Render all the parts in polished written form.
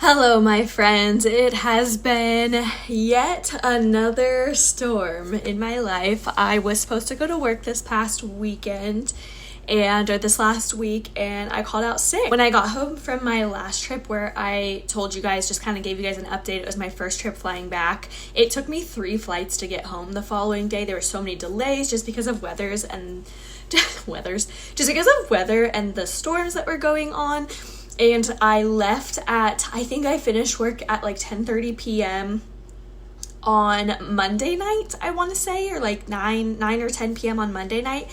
Hello, my friends. It has been yet another storm in my life. I was supposed to go to work this past weekend or this last week, and I called out sick. When I got home from my last trip where I told you guys, just kind of gave you guys an update, it was my first trip flying back. It took me 3 flights to get home the following day. There were so many delays just because of weather and the storms that were going on. And I left I think I finished work at like 10:30 p.m. on Monday night, I want to say, or like 9 or 10 p.m. on Monday night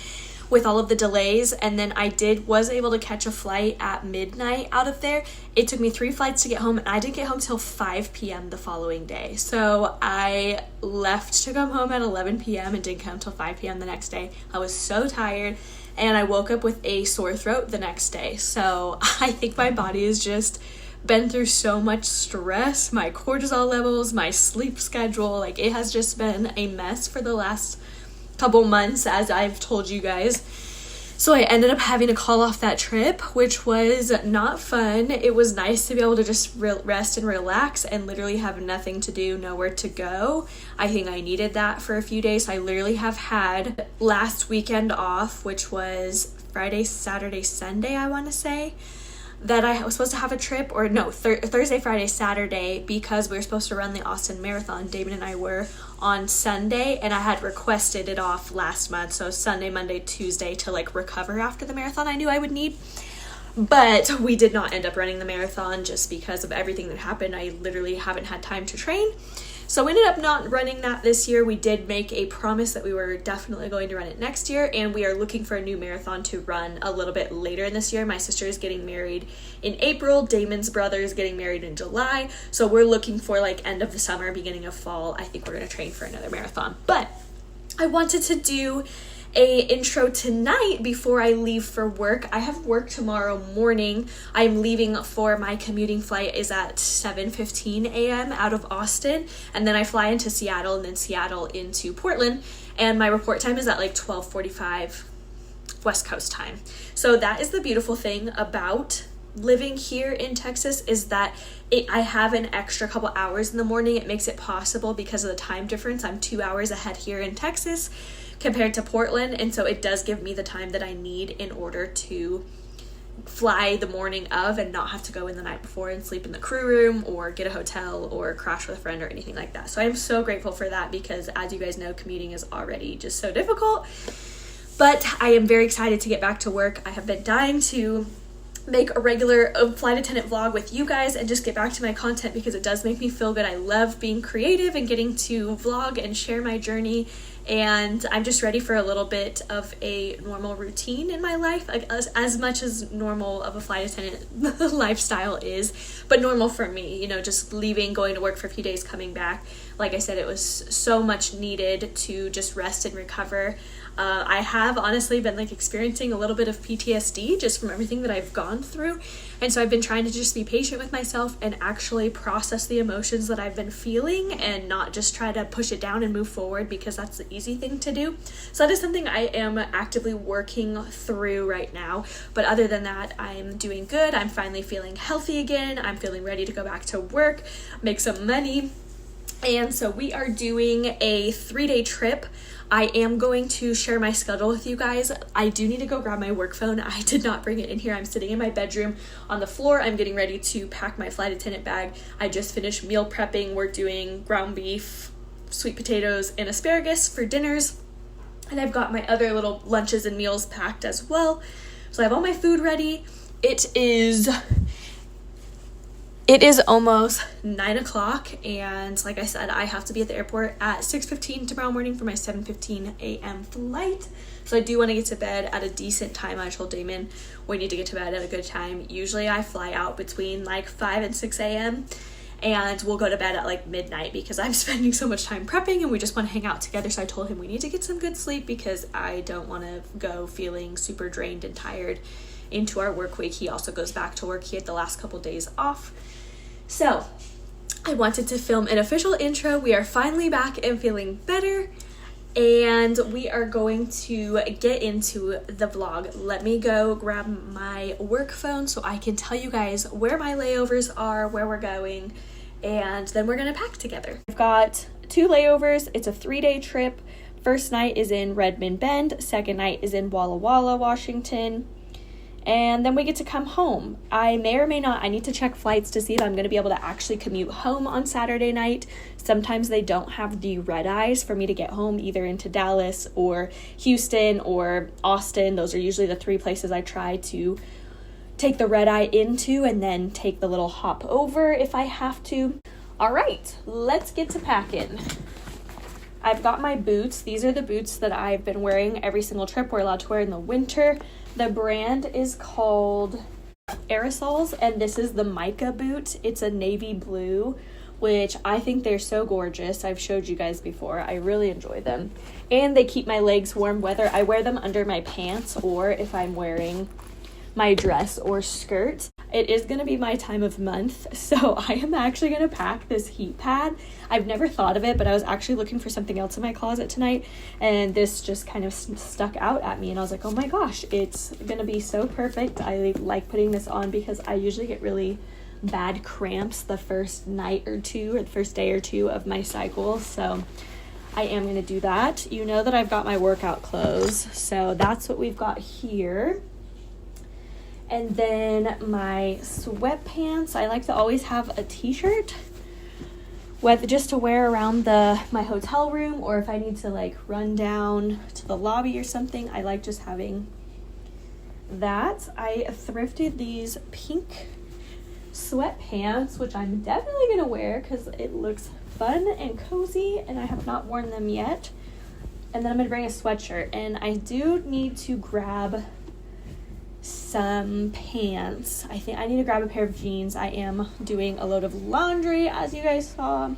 with all of the delays. And then I was able to catch a flight at midnight out of there. It took me 3 flights to get home, and I didn't get home till 5 p.m. the following day. So I left to come home at 11 p.m. and didn't come till 5 p.m. the next day. I was so tired. And I woke up with a sore throat the next day. So I think my body has just been through so much stress, my cortisol levels, my sleep schedule. Like, it has just been a mess for the last couple months, as I've told you guys. So I ended up having to call off that trip, which was not fun. It was nice to be able to just rest and relax and literally have nothing to do, nowhere to go. I think I needed that for a few days. I literally have had last weekend off, which was Friday, Saturday, Sunday, I want to say, that I was supposed to have a trip, or no, Thursday, Friday, Saturday, because we were supposed to run the Austin Marathon. Damon and I were on Sunday, and I had requested it off last month, so Sunday, Monday, Tuesday to like recover after the marathon I knew I would need. But we did not end up running the marathon just because of everything that happened. I literally haven't had time to train. So we ended up not running that this year. We did make a promise that we were definitely going to run it next year, and we are looking for a new marathon to run a little bit later in this year. My sister is getting married in April. Damon's brother is getting married in July. So we're looking for like end of the summer, beginning of fall. I think we're going to train for another marathon. But I wanted to do a intro tonight before I leave for work. I have work tomorrow morning. I'm leaving for my commuting flight is at 7:15 a.m. out of Austin, and then I fly into Seattle, and then Seattle into Portland, and my report time is at like 12:45 West Coast time. So that is the beautiful thing about living here in Texas, is that I have an extra couple hours in the morning. It makes it possible because of the time difference. I'm 2 hours ahead here in Texas compared to Portland, and so it does give me the time that I need in order to fly the morning of and not have to go in the night before and sleep in the crew room or get a hotel or crash with a friend or anything like that. So I'm so grateful for that, because as you guys know, commuting is already just so difficult. But I am very excited to get back to work. I have been dying to make a regular flight attendant vlog with you guys and just get back to my content, because it does make me feel good. I love being creative and getting to vlog and share my journey, and I'm just ready for a little bit of a normal routine in my life, like as much as normal of a flight attendant lifestyle is, but normal for me, just leaving, going to work for a few days, coming back. Like I said, it was so much needed to just rest and recover. I have honestly been experiencing a little bit of PTSD just from everything that I've gone through. And so I've been trying to just be patient with myself and actually process the emotions that I've been feeling, and not just try to push it down and move forward, because that's the easy thing to do. So that is something I am actively working through right now. But other than that, I'm doing good. I'm finally feeling healthy again. I'm feeling ready to go back to work, make some money. And so we are doing a 3-day trip. I am going to share my schedule with you guys. I do need to go grab my work phone. I did not bring it in here. I'm sitting in my bedroom on the floor. I'm getting ready to pack my flight attendant bag. I just finished meal prepping. We're doing ground beef, sweet potatoes, and asparagus for dinners. And I've got my other little lunches and meals packed as well. So I have all my food ready. It is almost 9 o'clock, and like I said, I have to be at the airport at 6:15 tomorrow morning for my 7:15 a.m. flight. So I do want to get to bed at a decent time. I told Damon we need to get to bed at a good time. Usually I fly out between 5 and 6 a.m. and we'll go to bed at like midnight because I'm spending so much time prepping and we just want to hang out together. So I told him we need to get some good sleep because I don't want to go feeling super drained and tired into our work week. He also goes back to work. He had the last couple days off. So I wanted to film an official intro. We are finally back and feeling better, and we are going to get into the vlog. Let me go grab my work phone so I can tell you guys where my layovers are, where we're going, and then we're gonna pack together. I've got 2 layovers. It's a 3-day trip. First night is in Redmond Bend. Second night is in Walla Walla, Washington. And then we get to come home. I may or may not, I need to check flights to see if I'm going to be able to actually commute home on Saturday night. Sometimes they don't have the red eyes for me to get home, either into Dallas or Houston or Austin. Those are usually the 3 places I try to take the red eye into and then take the little hop over if I have to. All right, let's get to packing. I've got my boots. These are the boots that I've been wearing every single trip we're allowed to wear in the winter. The brand is called Aerosols, and this is the mica boot. It's a navy blue, which I think they're so gorgeous. I've showed you guys before. I really enjoy them. And they keep my legs warm whether I wear them under my pants or if I'm wearing my dress or skirt. It is going to be my time of month, so I am actually going to pack this heat pad. I've never thought of it, but I was actually looking for something else in my closet tonight, and this just kind of stuck out at me, and I was like, oh my gosh, it's going to be so perfect. I like putting this on because I usually get really bad cramps the first night or two, or the first day or two of my cycle, so I am going to do that. You know that I've got my workout clothes, so that's what we've got here. And then my sweatpants. I like to always have a t-shirt, whether just to wear around my hotel room, or if I need to like run down to the lobby or something, I like just having that. I thrifted these pink sweatpants, which I'm definitely gonna wear because it looks fun and cozy, and I have not worn them yet. And then I'm gonna bring a sweatshirt, and I do need to grab some pants. I think I need to grab a pair of jeans. I am doing a load of laundry, as you guys saw.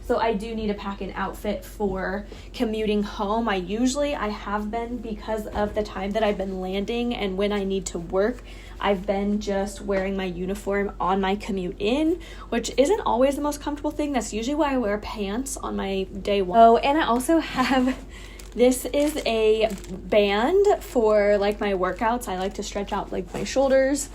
So I do need to pack an outfit for commuting home. I have been, because of the time that I've been landing and when I need to work, I've been just wearing my uniform on my commute in, which isn't always the most comfortable thing. That's usually why I wear pants on my day one. Oh, and I also have this is a band for like my workouts. I like to stretch out like my shoulders.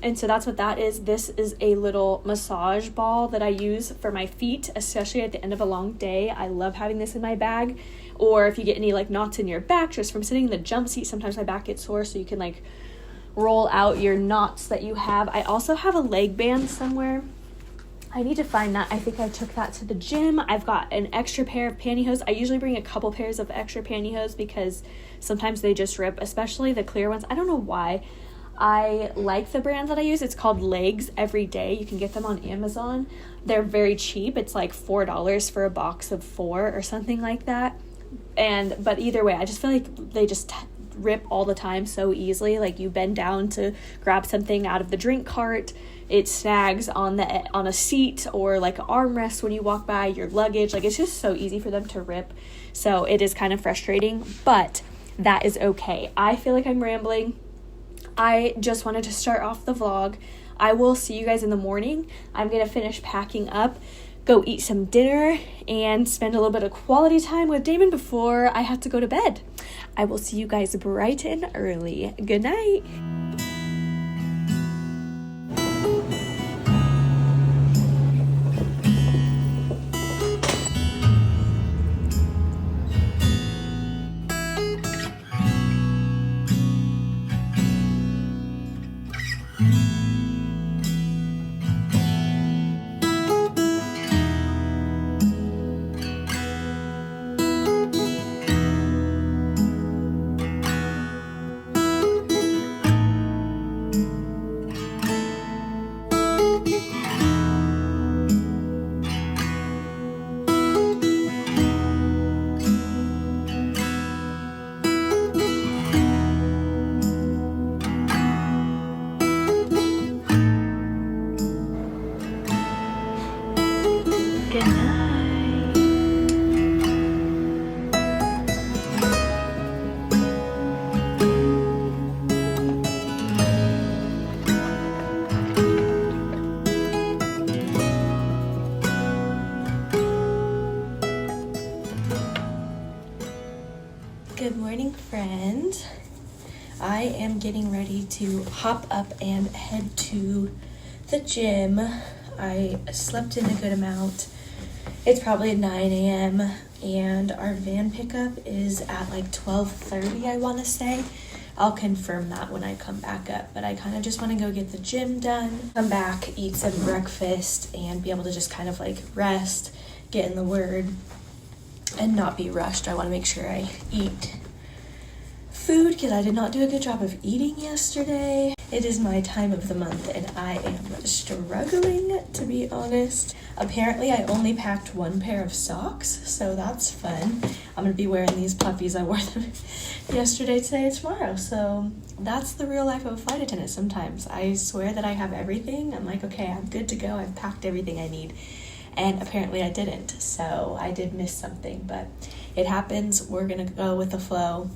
And so that's what that is. This is a little massage ball that I use for my feet, especially at the end of a long day. I love having this in my bag. Or if you get any like knots in your back just from sitting in the jump seat, sometimes my back gets sore, so you can like roll out your knots that you have. I also have a leg band somewhere. I need to find that. I think I took that to the gym. I've got an extra pair of pantyhose. I usually bring a couple pairs of extra pantyhose because sometimes they just rip, especially the clear ones. I don't know why. I like the brand that I use. It's called Legs Every Day. You can get them on Amazon. They're very cheap. It's like $4 for a box of 4 or something like that. But either way, I just feel like they just rip all the time so easily. Like you bend down to grab something out of the drink cart, it snags on a seat or like an armrest when you walk by your luggage. Like it's just so easy for them to rip. So it is kind of frustrating, but that is okay. I feel like I'm rambling. I just wanted to start off the vlog. I will see you guys in the morning. I'm going to finish packing up, go eat some dinner, and spend a little bit of quality time with Damon before I have to go to bed. I will see you guys bright and early. Good night. Good morning, friends. I am getting ready to hop up and head to the gym. I slept in a good amount. It's probably 9 a.m. and our van pickup is at like 12:30, I want to say. I'll confirm that when I come back up, but I kind of just want to go get the gym done, come back, eat some breakfast, and be able to just kind of like rest, get in the Word, and not be rushed. I want to make sure I eat food because I did not do a good job of eating yesterday. It is my time of the month and I am struggling, to be honest. Apparently I only packed one pair of socks, so that's fun. I'm gonna be wearing these puppies. I wore them yesterday, today, and tomorrow. So that's the real life of a flight attendant sometimes. I swear that I have everything. I'm like, okay, I'm good to go. I've packed everything I need. And apparently I didn't, so I did miss something, but it happens. We're gonna go with the flow.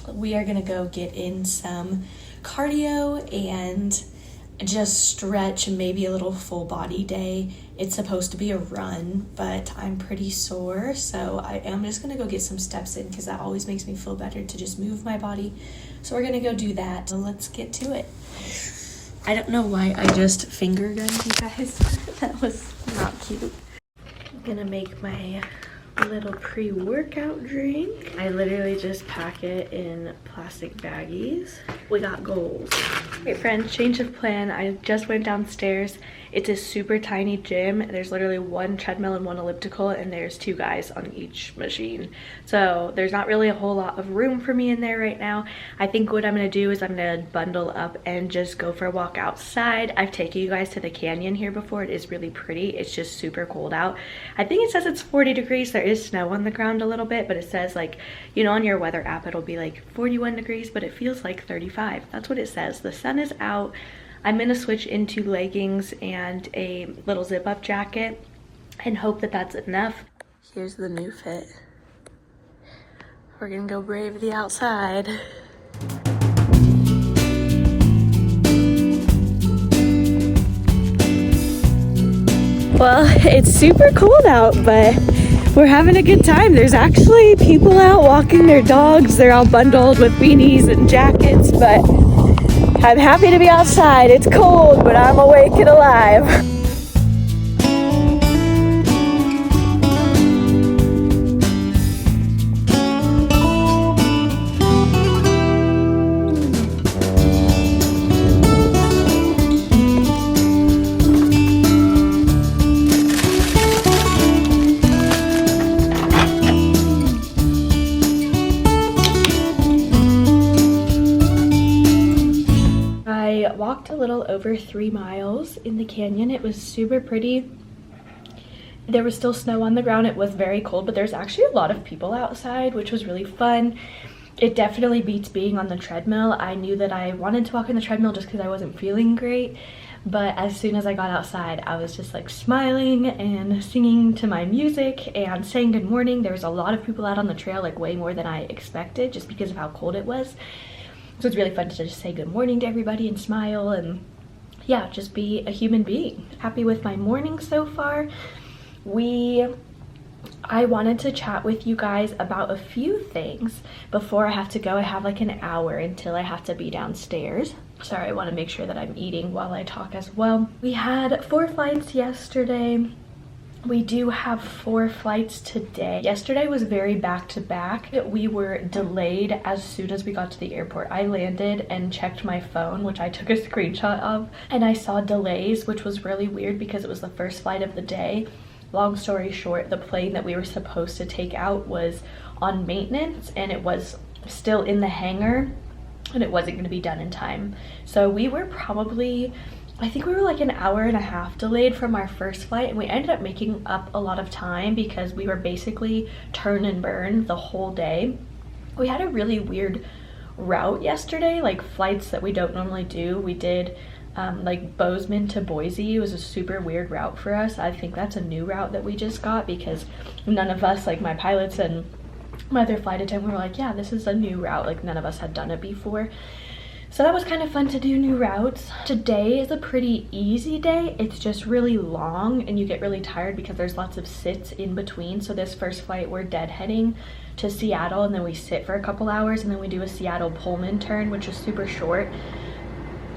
We are gonna go get in some cardio and just stretch, maybe a little full body day. It's supposed to be a run, but I'm pretty sore, so I am just gonna go get some steps in because that always makes me feel better to just move my body. So we're gonna go do that. So let's get to it. I don't know why I just finger gunned you guys. That was not cute. I'm gonna make my little pre-workout drink. I literally just pack it in plastic baggies. We got goals. Hey friends, change of plan. I just went downstairs. It's a super tiny gym. There's literally one treadmill and one elliptical, and there's 2 guys on each machine. So there's not really a whole lot of room for me in there right now. I think what I'm gonna do is I'm gonna bundle up and just go for a walk outside. I've taken you guys to the canyon here before. It is really pretty. It's just super cold out. I think it says it's 40 degrees. There is snow on the ground a little bit, but it says, like, you know, on your weather app it'll be like 41 degrees, but it feels like 35. That's what it says. The sun is out. I'm gonna switch into leggings and a little zip-up jacket and hope that that's enough. Here's the new fit. We're gonna go brave the outside. Well, it's super cold out, but we're having a good time. There's actually people out walking their dogs. They're all bundled with beanies and jackets, but I'm happy to be outside. It's cold, but I'm awake and alive. I walked a little over 3 miles in the canyon. It was super pretty. There was still snow on the ground. It was very cold, but there's actually a lot of people outside, which was really fun. It definitely beats being on the treadmill. I knew that I wanted to walk on the treadmill just because I wasn't feeling great, but as soon as I got outside, I was just like smiling and singing to my music and saying good morning. There was a lot of people out on the trail, like way more than I expected, just because of how cold it was. So it's really fun to just say good morning to everybody and smile and yeah, just be a human being. Happy with my morning so far. I wanted to chat with you guys about a few things before I have to go. I have like an hour until I have to be downstairs. Sorry, I want to make sure that I'm eating while I talk as well. We had 4 flights yesterday. We do have 4 flights today. Yesterday was very back-to-back. We were delayed as soon as we got to the airport. I landed and checked my phone, which I took a screenshot of, and I saw delays, which was really weird because it was the first flight of the day. Long story short, the plane that we were supposed to take out was on maintenance and it was still in the hangar and it wasn't going to be done in time. So we were probably, I think we were like an hour and a half delayed from our first flight, and we ended up making up a lot of time because we were basically turn and burn the whole day. We had a really weird route yesterday, like flights that we don't normally do. We did like Bozeman to Boise. It was a super weird route for us. I think that's a new route that we just got because none of us, like my pilots and my other flight attendant, were like, yeah, this is a new route. Like none of us had done it before. So that was kind of fun to do new routes. Today is a pretty easy day. It's just really long and you get really tired because there's lots of sits in between. So this first flight, we're deadheading to Seattle and then we sit for a couple hours and then we do a Seattle Pullman turn, which is super short,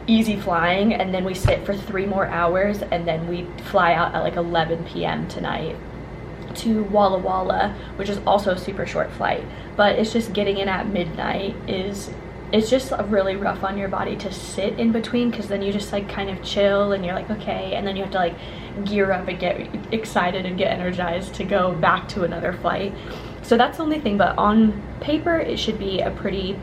easy flying, and then we sit for 3 more hours and then we fly out at like 11 p.m. tonight to Walla Walla, which is also a super short flight. But it's just getting in at midnight it's just really rough on your body to sit in between, because then you just like kind of chill and you're like, okay, and then you have to like gear up and get excited and get energized to go back to another flight. So that's the only thing, but on paper it should be a pretty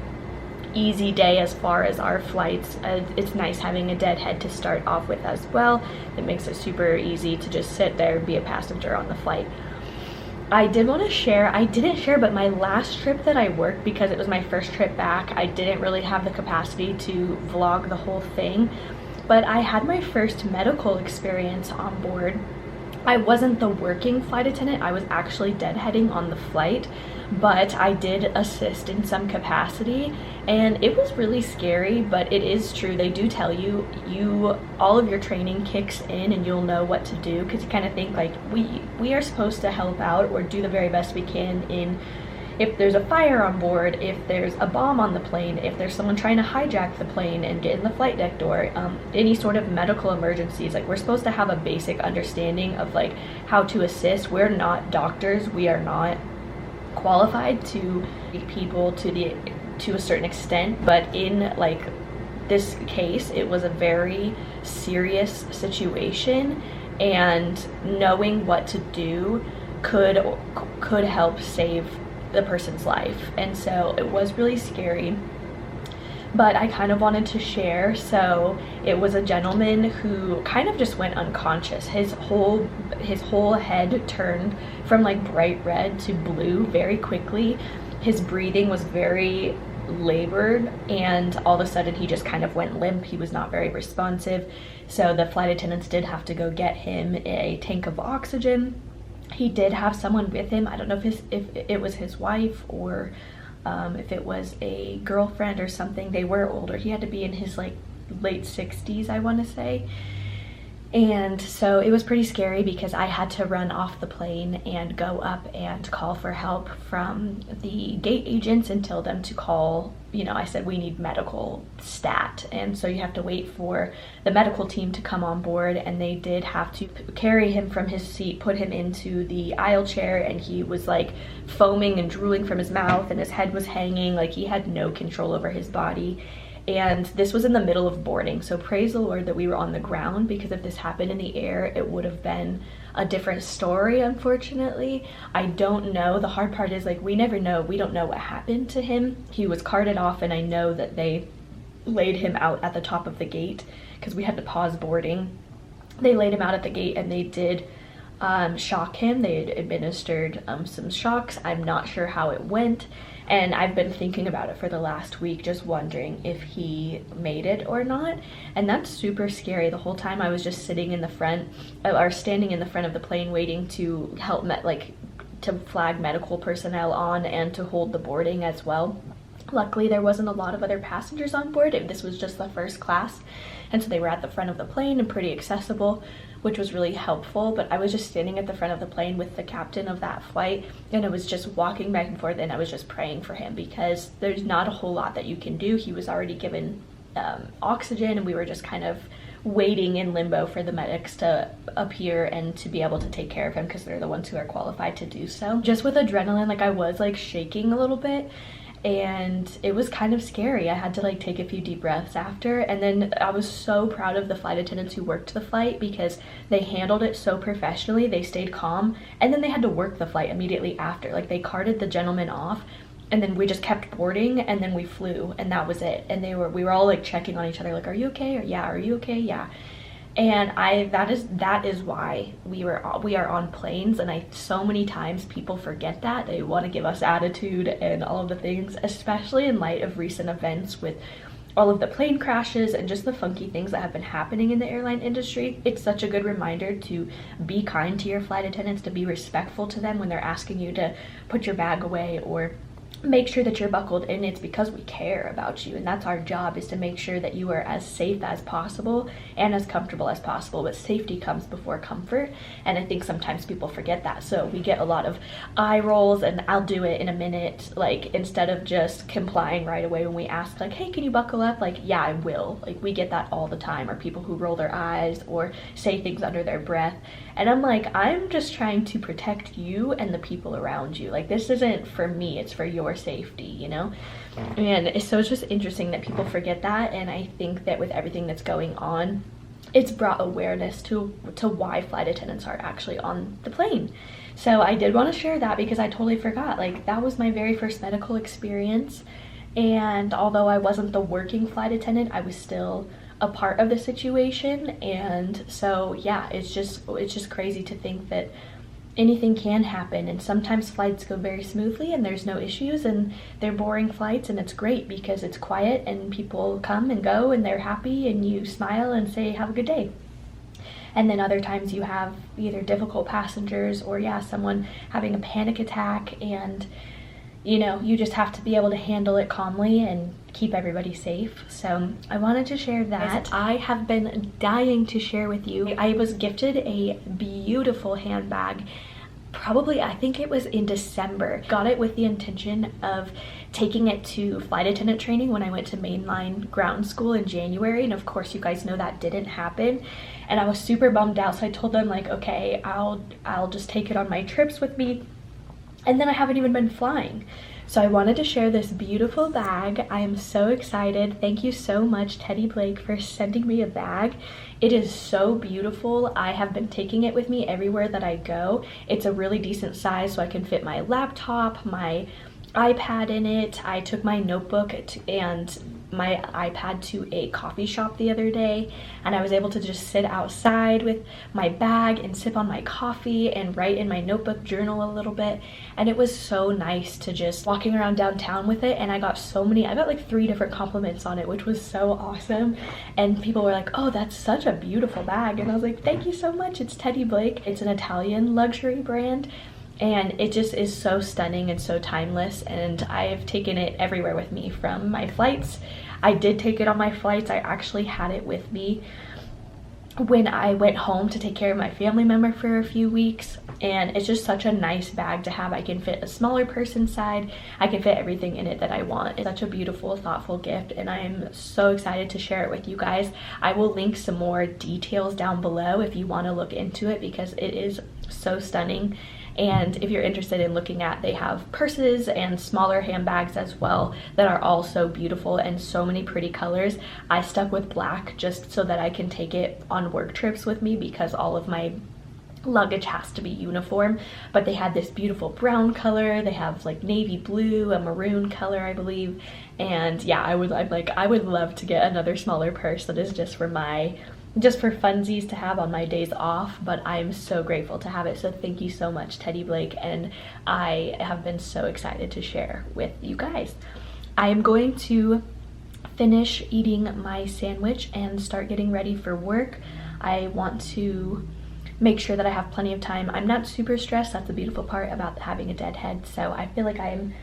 easy day as far as our flights. It's nice having a deadhead to start off with as well. It makes it super easy to just sit there and be a passenger on the flight. I did want to share, I didn't share, but my last trip that I worked, because it was my first trip back, I didn't really have the capacity to vlog the whole thing, but I had my first medical experience on board. I wasn't the working flight attendant, I was actually deadheading on the flight, but I did assist in some capacity, and it was really scary, but it is true. They do tell you, all of your training kicks in and you'll know what to do, because you kind of think like, we are supposed to help out or do the very best we can in if there's a fire on board, if there's a bomb on the plane, if there's someone trying to hijack the plane and get in the flight deck door, any sort of medical emergencies. Like, we're supposed to have a basic understanding of like how to assist. We're not doctors, we are not qualified to treat people to a certain extent, but in like this case it was a very serious situation, and knowing what to do could help save the person's life. And so it was really scary, but I kind of wanted to share. So it was a gentleman who kind of just went unconscious. His whole head turned from like bright red to blue very quickly. His breathing was very labored, and all of a sudden he just kind of went limp. He was not very responsive, so the flight attendants did have to go get him a tank of oxygen. He did have someone with him. I don't know if it was his wife or if it was a girlfriend or something. They were older. He had to be in his like late 60s, I want to say. And so it was pretty scary because I had to run off the plane and go up and call for help from the gate agents and tell them to call, I said we need medical stat. And so you have to wait for the medical team to come on board, and they did have to carry him from his seat, put him into the aisle chair, and he was like foaming and drooling from his mouth and his head was hanging, like he had no control over his body. And this was in the middle of boarding, so praise the Lord that we were on the ground, because if this happened in the air, it would have been a different story, unfortunately. I don't know. The hard part is, like, we never know. We don't know what happened to him. He was carted off, and I know that they laid him out at the top of the gate because we had to pause boarding. They laid him out at the gate, and they did shock him. They had administered some shocks. I'm not sure how it went. And I've been thinking about it for the last week, just wondering if he made it or not. And that's super scary. The whole time I was just sitting in the front, or standing in the front of the plane waiting to help, to flag medical personnel on and to hold the boarding as well. Luckily, there wasn't a lot of other passengers on board. This was just the first class. And so they were at the front of the plane and pretty accessible, which was really helpful. But I was just standing at the front of the plane with the captain of that flight, and I was just walking back and forth, and I was just praying for him because there's not a whole lot that you can do. He was already given oxygen, and we were just kind of waiting in limbo for the medics to appear and to be able to take care of him, because they're the ones who are qualified to do so. Just with adrenaline, like, I was like shaking a little bit, and it was kind of scary. I had to like take a few deep breaths after, and then I was so proud of the flight attendants who worked the flight because they handled it so professionally. They stayed calm, and then they had to work the flight immediately after. Like, they carted the gentleman off, and then we just kept boarding, and then we flew, and that was it. And we were all like checking on each other, like, are you okay? Or yeah, are you okay? Yeah. And that is why we are on planes. And so many times people forget that. They want to give us attitude and all of the things, especially in light of recent events with all of the plane crashes and just the funky things that have been happening in the airline industry. It's such a good reminder to be kind to your flight attendants, to be respectful to them when they're asking you to put your bag away or make sure that you're buckled in. It's because we care about you, and that's our job, is to make sure that you are as safe as possible and as comfortable as possible. But safety comes before comfort, and I think sometimes people forget that. So we get a lot of eye rolls and I'll do it in a minute, like instead of just complying right away when we ask, like, hey, can you buckle up? Like, yeah, I will. Like, we get that all the time, or people who roll their eyes or say things under their breath. And I'm like, I'm just trying to protect you and the people around you. Like, this isn't for me, it's for your safety, you know? And so it's just interesting that people forget that. And I think that with everything that's going on, it's brought awareness to why flight attendants are actually on the plane. So I did want to share that because I totally forgot. Like, that was my very first medical experience. And although I wasn't the working flight attendant, I was still a part of the situation. And so yeah, it's just crazy to think that anything can happen. And sometimes flights go very smoothly and there's no issues, and they're boring flights, and it's great because it's quiet and people come and go and they're happy and you smile and say have a good day. And then other times you have either difficult passengers or someone having a panic attack, and you know, you just have to be able to handle it calmly and keep everybody safe. So I wanted to share that. I have been dying to share with you. I was gifted a beautiful handbag, probably, I think it was in December. Got it with the intention of taking it to flight attendant training when I went to mainline ground school in January. And of course, you guys know that didn't happen. And I was super bummed out. So I told them, like, okay, I'll just take it on my trips with me. And then I haven't even been flying. So I wanted to share this beautiful bag. I am so excited. Thank you so much, Teddy Blake, for sending me a bag. It is so beautiful. I have been taking it with me everywhere that I go. It's a really decent size, so I can fit my laptop, my iPad in it. I took my notebook and my iPad to a coffee shop the other day, and I was able to just sit outside with my bag and sip on my coffee and write in my notebook, journal a little bit. And it was so nice to just walking around downtown with it. And I got like 3 different compliments on it, which was so awesome. And people were like, oh, that's such a beautiful bag. And I was like, thank you so much. It's Teddy Blake. It's an Italian luxury brand. And it just is so stunning and so timeless, and I've taken it everywhere with me from my flights. I did take it on my flights. I actually had it with me when I went home to take care of my family member for a few weeks, and it's just such a nice bag to have. I can fit a smaller person side. I can fit everything in it that I want. It's such a beautiful, thoughtful gift, and I am so excited to share it with you guys. I will link some more details down below if you want to look into it, because it is so stunning. And if you're interested in looking at, they have purses and smaller handbags as well that are all so beautiful and so many pretty colors. I stuck with black just so that I can take it on work trips with me, because all of my luggage has to be uniform. But they had this beautiful brown color. They have like navy blue, a maroon color, I believe. And yeah, I would love to get another smaller purse that is just for funsies to have on my days off. But I'm so grateful to have it. So thank you so much, Teddy Blake, and I have been so excited to share with you guys. I am going to finish eating my sandwich and start getting ready for work. I want to make sure that I have plenty of time. I'm not super stressed. That's the beautiful part about having a dead head. So I feel like I am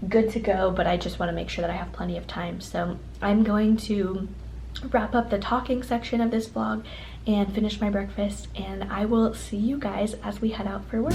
good to go, but I just want to make sure that I have plenty of time. So I'm going to wrap up the talking section of this vlog and finish my breakfast, and I will see you guys as we head out for work.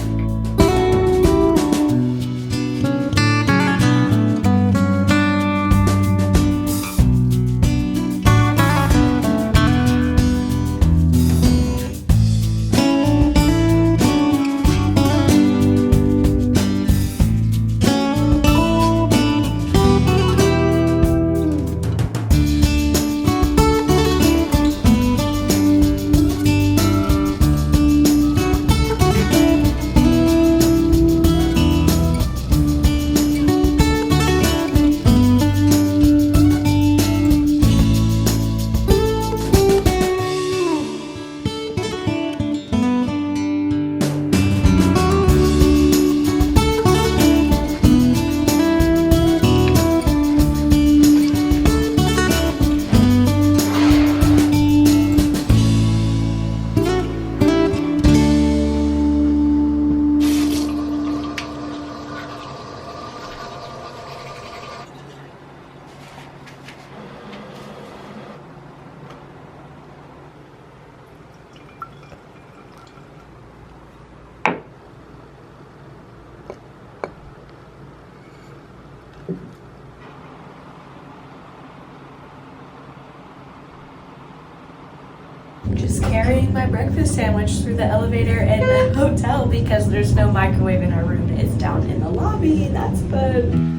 carrying my breakfast sandwich through the elevator in the hotel because there's no microwave in our room. It's down in the lobby. That's fun.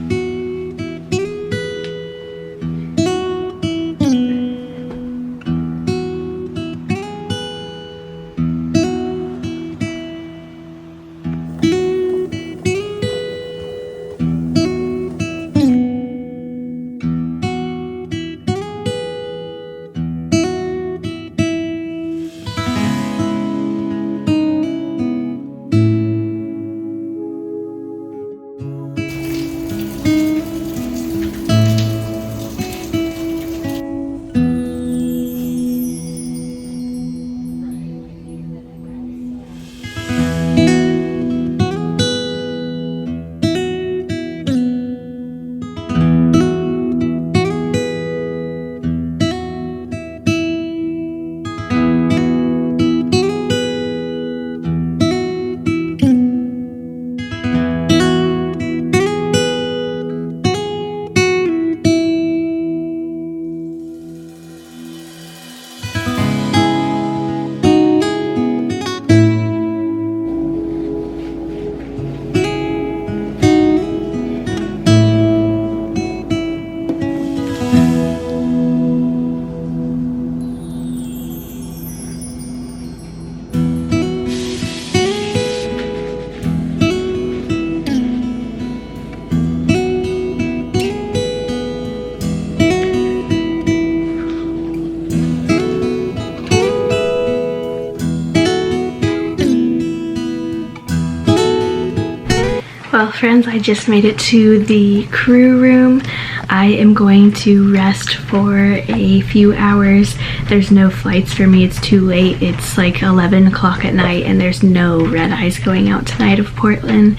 Well, friends, I just made it to the crew room. I am going to rest for a few hours. There's no flights for me. It's too late. It's like 11 o'clock at night and there's no red eyes going out tonight of Portland.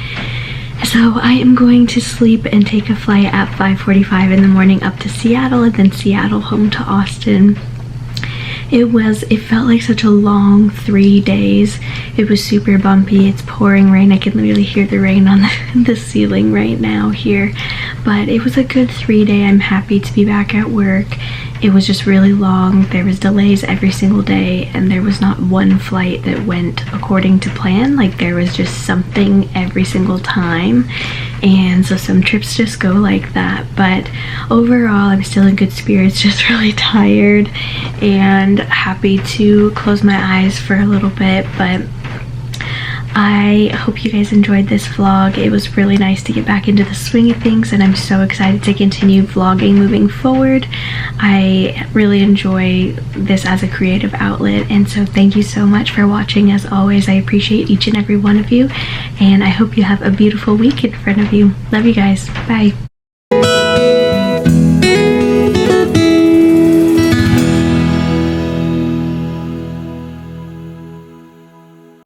So I am going to sleep and take a flight at 5:45 in the morning up to Seattle and then Seattle home to Austin. It felt like such a long 3 days. It was super bumpy. It's pouring rain. I can literally hear the rain on the ceiling right now here. But it was a good 3 day. I'm happy to be back at work. It was just really long. There was delays every single day and there was not one flight that went according to plan. Like there was just something every single time. And so some trips just go like that. But overall, I'm still in good spirits, just really tired and happy to close my eyes for a little bit. But I hope you guys enjoyed this vlog. It was really nice to get back into the swing of things and I'm so excited to continue vlogging moving forward. I really enjoy this as a creative outlet and so thank you so much for watching. As always, I appreciate each and every one of you and I hope you have a beautiful week in front of you. Love you guys. Bye.